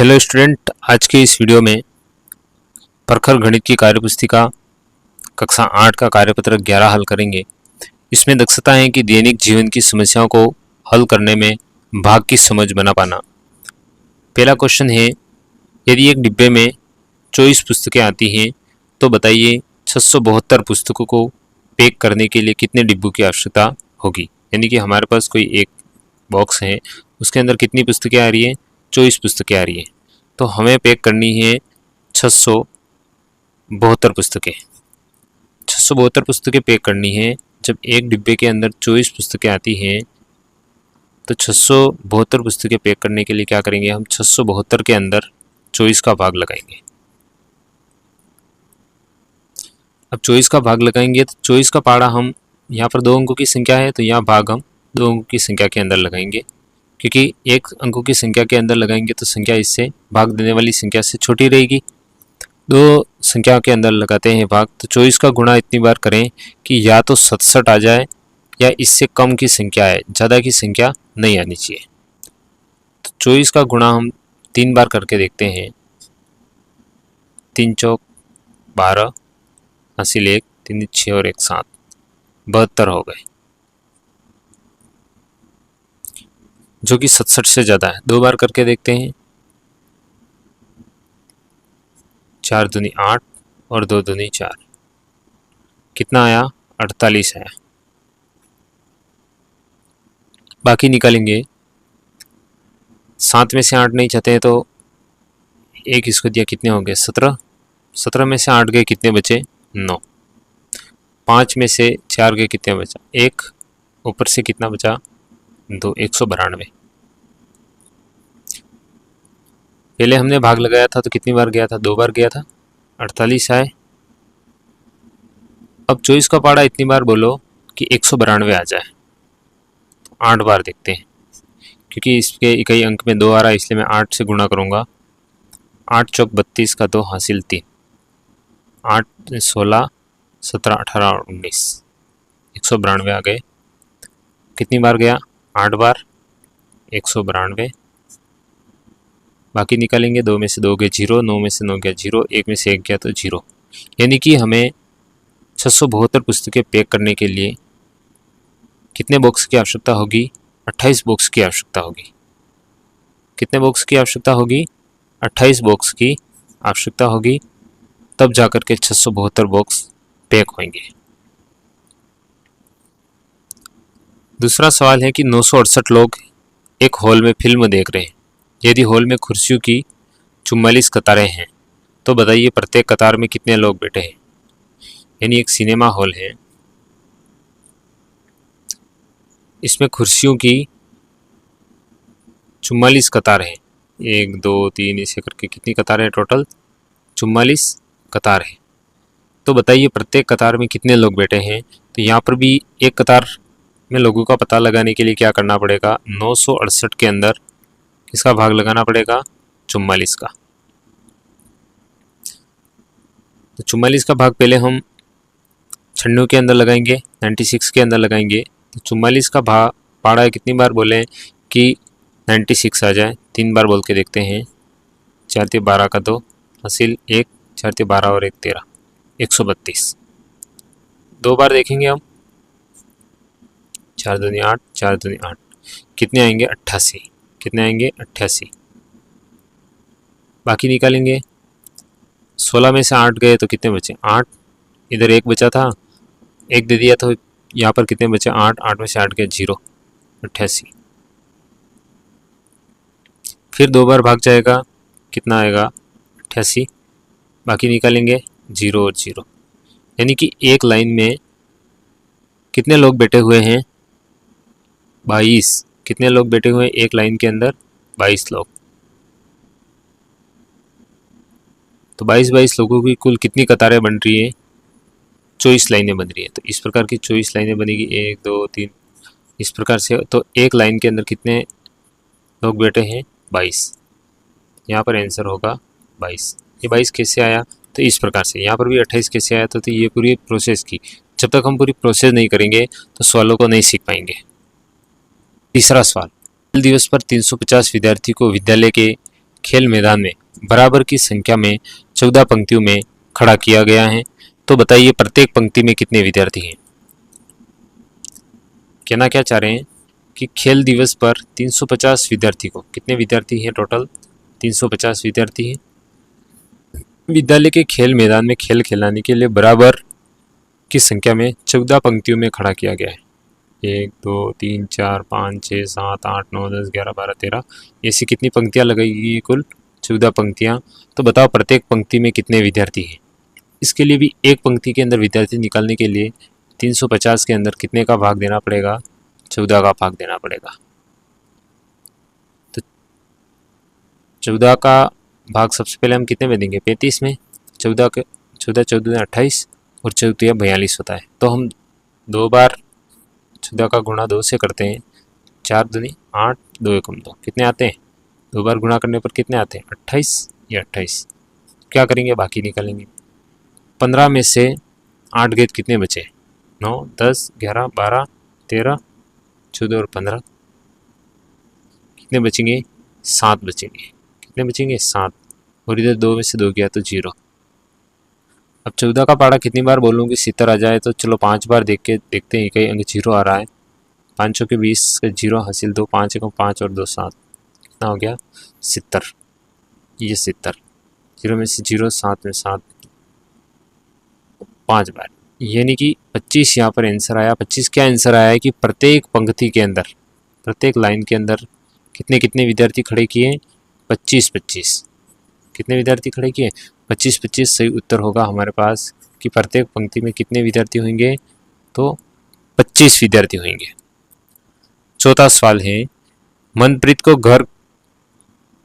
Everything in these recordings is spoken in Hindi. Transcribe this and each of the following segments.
हेलो स्टूडेंट, आज के इस वीडियो में प्रखर गणित की कार्यपुस्तिका कक्षा 8 का कार्यपत्र 11 हल करेंगे। इसमें दक्षता है कि दैनिक जीवन की समस्याओं को हल करने में भाग की समझ बना पाना। पहला क्वेश्चन है, यदि एक डिब्बे में 24 पुस्तकें आती हैं तो बताइए 672 पुस्तकों को पैक करने के लिए कितने डिब्बों की आवश्यकता होगी। यानी कि हमारे पास कोई एक बॉक्स है, उसके अंदर कितनी पुस्तकें आ रही हैं, 24 पुस्तकें आ रही हैं। तो हमें पैक करनी है 672 पुस्तकें। 672 पुस्तकें पैक करनी है। जब एक डिब्बे के अंदर 24 पुस्तकें आती हैं तो 672 पुस्तकें पैक करने के लिए क्या करेंगे, हम 672 के अंदर 24 का भाग लगाएंगे। अब 24 का भाग लगाएंगे तो 24 का पाड़ा हम यहाँ पर 2 अंकों की संख्या है तो यहाँ भाग हम 2 अंकों की संख्या के अंदर लगाएंगे, क्योंकि एक अंकों की संख्या के अंदर लगाएंगे तो संख्या इससे भाग देने वाली संख्या से छोटी रहेगी। 2 संख्या के अंदर लगाते हैं भाग, तो 24 का गुणा इतनी बार करें कि या तो 67 आ जाए या इससे कम की संख्या है, ज़्यादा की संख्या नहीं आनी चाहिए। तो 24 का गुणा हम 3 बार करके देखते हैं। 3 चौक 12, हासिल 1, 3 6 और 1 7, 72 हो गए, जो कि 67 से ज़्यादा है। 2 बार करके देखते हैं। 4 दूनी 8 और 2 दूनी 4, कितना आया, 48 आया। बाकी निकालेंगे। 7 में से 8 नहीं चाहते हैं तो 1 इसको दिया, कितने हो गए, 17। 17 में से 8 गए, कितने बचे, 9। 5 में से 4 गए, कितने बचा, 1। ऊपर से कितना बचा, 2, 192। पहले हमने भाग लगाया था तो कितनी बार गया था, 2 बार गया था, 48 आए। अब 24 का पाड़ा इतनी बार बोलो कि 192 आ जाए। तो 8 बार देखते हैं, क्योंकि इसके इकाई अंक में 2 आ रहा है इसलिए मैं 8 से गुणा करूँगा। 8 चौक 32 का 2, हासिल 3, 8 16 17 18 और 19, 192 आ गए। कितनी बार गया, 8 बार, 192। बाकी निकालेंगे। 2 में से 2 गए 0, 9 में से 9 गया 0, 1 में से 1 गया तो 0। यानी कि हमें 672 पुस्तकें पैक करने के लिए कितने बॉक्स की आवश्यकता होगी, 28 बॉक्स की आवश्यकता होगी। कितने बॉक्स की आवश्यकता होगी, 28 बॉक्स की आवश्यकता होगी, तब जाकर के 672 बॉक्स पैक होंगे। दूसरा सवाल है कि 968 लोग एक हॉल में फिल्म देख रहे हैं। यदि हॉल में कुर्सियों की 44 कतारें हैं तो बताइए प्रत्येक कतार में कितने लोग बैठे हैं। यानी एक सिनेमा हॉल है, इसमें कुर्सियों की 44 कतार हैं। 1 2 3 ऐसे करके कितनी कतारें हैं, टोटल 44 कतार है। तो बताइए प्रत्येक कतार में कितने लोग बैठे हैं। तो यहाँ पर भी एक कतार में लोगों का पता लगाने के लिए क्या करना पड़ेगा, 968 के अंदर किसका भाग लगाना पड़ेगा, 44 का। तो 44 का भाग पहले हम 96 के अंदर लगाएंगे, 96 के अंदर लगाएंगे। तो 44 का भाग पाड़ा है, कितनी बार बोले कि 96 आ जाए। 3 बार बोल के देखते हैं। 4 3 12 का 2, हासिल 1, 4 3 12 और 1 13, 132। 2 बार देखेंगे हम। 4 दूनी 8, 4 दूनी 8, कितने आएंगे, 88। कितने आएंगे, 88। बाकी निकालेंगे। 16 में से 8 गए तो कितने बचे, 8। इधर 1 बचा था, 1 दे दिया तो यहाँ पर कितने बचे, 8। 8 में से 8 गए 0, 88। फिर 2 बार भाग जाएगा, कितना आएगा, 88। बाकी निकालेंगे, 0 और 0। यानी कि एक लाइन में कितने लोग बैठे हुए हैं, 22। कितने लोग बैठे हुए हैं एक लाइन के अंदर, 22 लोग। तो 22 लोगों की कुल कितनी कतारें बन रही है, 24 लाइनें बन रही है। तो इस प्रकार की 24 लाइनें बनेगी, 1 2 3 इस प्रकार से। तो एक लाइन के अंदर कितने लोग बैठे हैं, 22। यहाँ पर आंसर होगा 22। ये 22 कैसे आया, तो इस प्रकार से। यहाँ पर भी 28 कैसे आया, तो ये पूरी प्रोसेस की। जब तक हम पूरी प्रोसेस नहीं करेंगे तो सवालों को नहीं सीख पाएंगे। तीसरा सवाल, दिवस पर 350 विद्यार्थी को विद्यालय के खेल मैदान में बराबर की संख्या में 14 पंक्तियों में खड़ा किया गया है, तो बताइए प्रत्येक पंक्ति में कितने विद्यार्थी हैं। कहना क्या चाह रहे हैं कि खेल दिवस पर 350 विद्यार्थी को, कितने विद्यार्थी हैं टोटल, 350 विद्यार्थी हैं, विद्यालय के खेल मैदान में खेल खिलाने के लिए बराबर की संख्या में 14 पंक्तियों में खड़ा किया गया है। 1 2 3 4 5 6 7 8 9 10 11 12 13 ऐसी कितनी पंक्तियां लगाएगी, कुल 14 पंक्तियां। तो बताओ प्रत्येक पंक्ति में कितने विद्यार्थी हैं। इसके लिए भी एक पंक्ति के अंदर विद्यार्थी निकालने के लिए 350 के अंदर कितने का भाग देना पड़ेगा, 14 का भाग देना पड़ेगा। तो 14 का भाग सबसे पहले हम कितने में देंगे, 35 में। 14 के 14 14 28 और 14 42 होता है। तो हम 2 बार 14 का गुणा 2 से करते हैं, 4 दूनी 8 2 एकम 2 कितने आते हैं, 2 बार गुणा करने पर कितने आते हैं, 28। ये 28 क्या करेंगे, बाकी निकालेंगे। 15 में से 8 गए कितने बचे, 9 10 11 12 13 14 और 15 कितने बचेंगे, 7 बचेंगे। कितने बचेंगे, 7। और इधर 2 में से 2 गया तो 0। अब 14 का पारा कितनी बार बोलूँगी 70 आ जाए, तो चलो 5 बार देखते हैं कई अंक 0 आ रहा है। 5 के 20 का 0 हासिल 2, 5 को 5 और 2 7 कितना हो गया, 70। ये 70, 0 में से 0, 7 में 7, 5 बार, यानी कि 25 यहाँ पर आंसर आया। 25 क्या आंसर आया है कि प्रत्येक पंक्ति के अंदर, प्रत्येक लाइन के अंदर कितने कितने विद्यार्थी खड़े किए, 25। कितने विद्यार्थी खड़े किए, 25। सही उत्तर होगा हमारे पास कि प्रत्येक पंक्ति में कितने विद्यार्थी होंगे, तो 25 विद्यार्थी होंगे। चौथा सवाल है, मनप्रीत को घर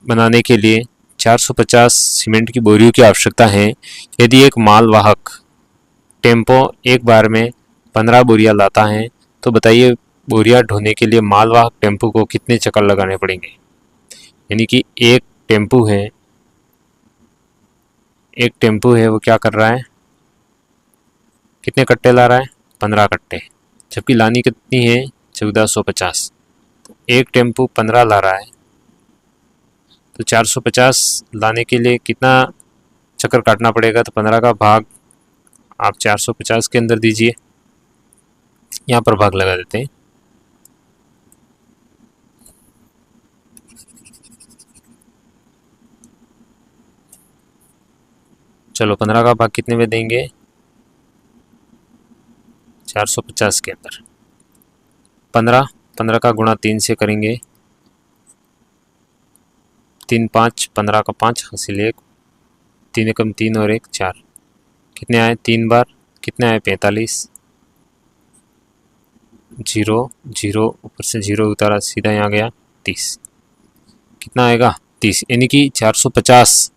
बनाने के लिए 450 सीमेंट की बोरियों की आवश्यकता है। यदि एक मालवाहक टेम्पो एक बार में 15 बोरियां लाता है, तो बताइए बोरियां ढोने के लिए मालवाहक टेम्पो को कितने चक्कर लगाने पड़ेंगे। यानी कि एक टेम्पो है वो क्या कर रहा है, कितने कट्टे ला रहा है, 15 कट्टे, जबकि लानी कितनी है, 1450। तो एक टेम्पो 15 ला रहा है, तो 450 लाने के लिए कितना चक्कर काटना पड़ेगा। तो 15 का भाग आप 450 के अंदर दीजिए, यहाँ पर भाग लगा देते हैं। चलो 15 का भाग कितने में देंगे, 450 के अंदर 15 का गुणा 3 से करेंगे, 3 5 15 का 5 हासिल 1, 3 एकम 3 और 1 4 कितने आए, 3 बार कितने आए, 45। 0 0 ऊपर से 0 उतारा, सीधा यहाँ गया 30, कितना आएगा 30। यानी कि 450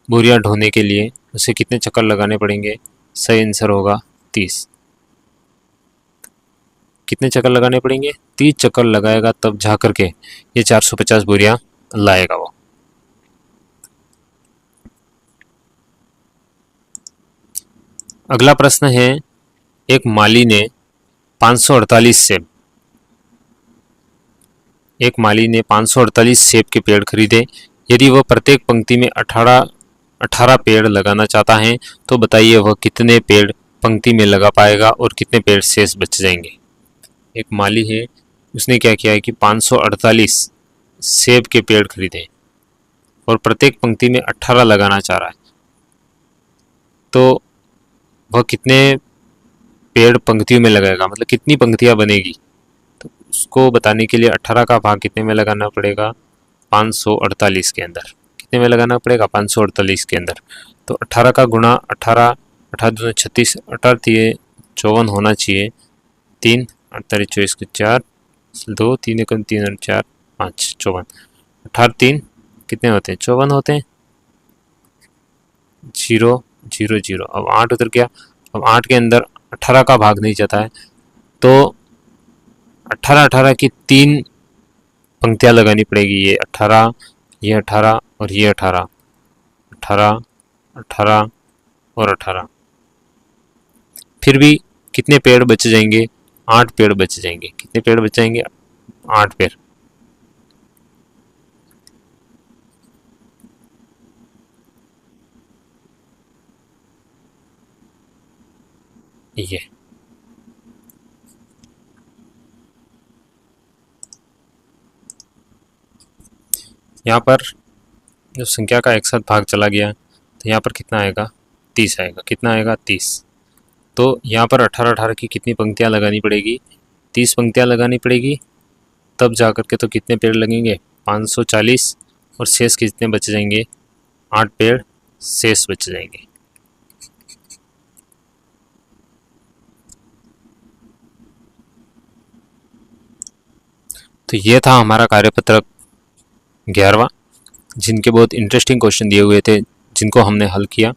बोरियां ढोने के लिए उसे कितने चक्कर लगाने पड़ेंगे, सही आंसर होगा 30। कितने चक्कर लगाने पड़ेंगे, 30 चक्कर लगाएगा तब जा करके ये 450 बोरियां लाएगा वो। अगला प्रश्न है, एक माली ने 548 सेब के पेड़ खरीदे। यदि वह प्रत्येक पंक्ति में 18 पेड़ लगाना चाहता है, तो बताइए वह कितने पेड़ पंक्ति में लगा पाएगा और कितने पेड़ शेष बच जाएंगे। एक माली है, उसने क्या किया है कि 548 सेब के पेड़ खरीदे और प्रत्येक पंक्ति में 18 लगाना चाह रहा है, तो वह कितने पेड़ पंक्तियों में लगाएगा, मतलब कितनी पंक्तियां बनेगी। तो उसको बताने के लिए 18 का भाग कितने में लगाना पड़ेगा, 548 के अंदर। कितने में लगाना पड़ेगा, 548 के अंदर। तो 18 का गुणा 18, 18 36, 18 54 होना चाहिए, 3 48 24 के 4 2 3 एकम 3 और 4 5 54, 18 3 कितने होते हैं, 54 होते हैं। 0 0 0, अब 8 उतर गया। अब 8 के अंदर 18 का भाग नहीं जाता है, तो 18 की 3 पंक्तियां लगानी पड़ेगी। ये 18, ये 18 और ये 18, 18 18 और 18। फिर भी कितने पेड़ बच जाएंगे, 8 पेड़ बच जाएंगे। कितने पेड़ बच जाएंगे, 8 पेड़। ये यहाँ पर जो संख्या का एक साथ भाग चला गया तो यहाँ पर कितना आएगा, 30 आएगा। कितना आएगा, 30। तो यहाँ पर 18 18 की कितनी पंक्तियाँ लगानी पड़ेगी, 30 पंक्तियाँ लगानी पड़ेगी, तब जा कर के तो कितने पेड़ लगेंगे, 540। और शेष कितने बच जाएंगे, 8 पेड़ शेष बच जाएंगे। तो ये था हमारा कार्यपत्रक 11वां, जिनके बहुत इंटरेस्टिंग क्वेश्चन दिए हुए थे, जिनको हमने हल किया।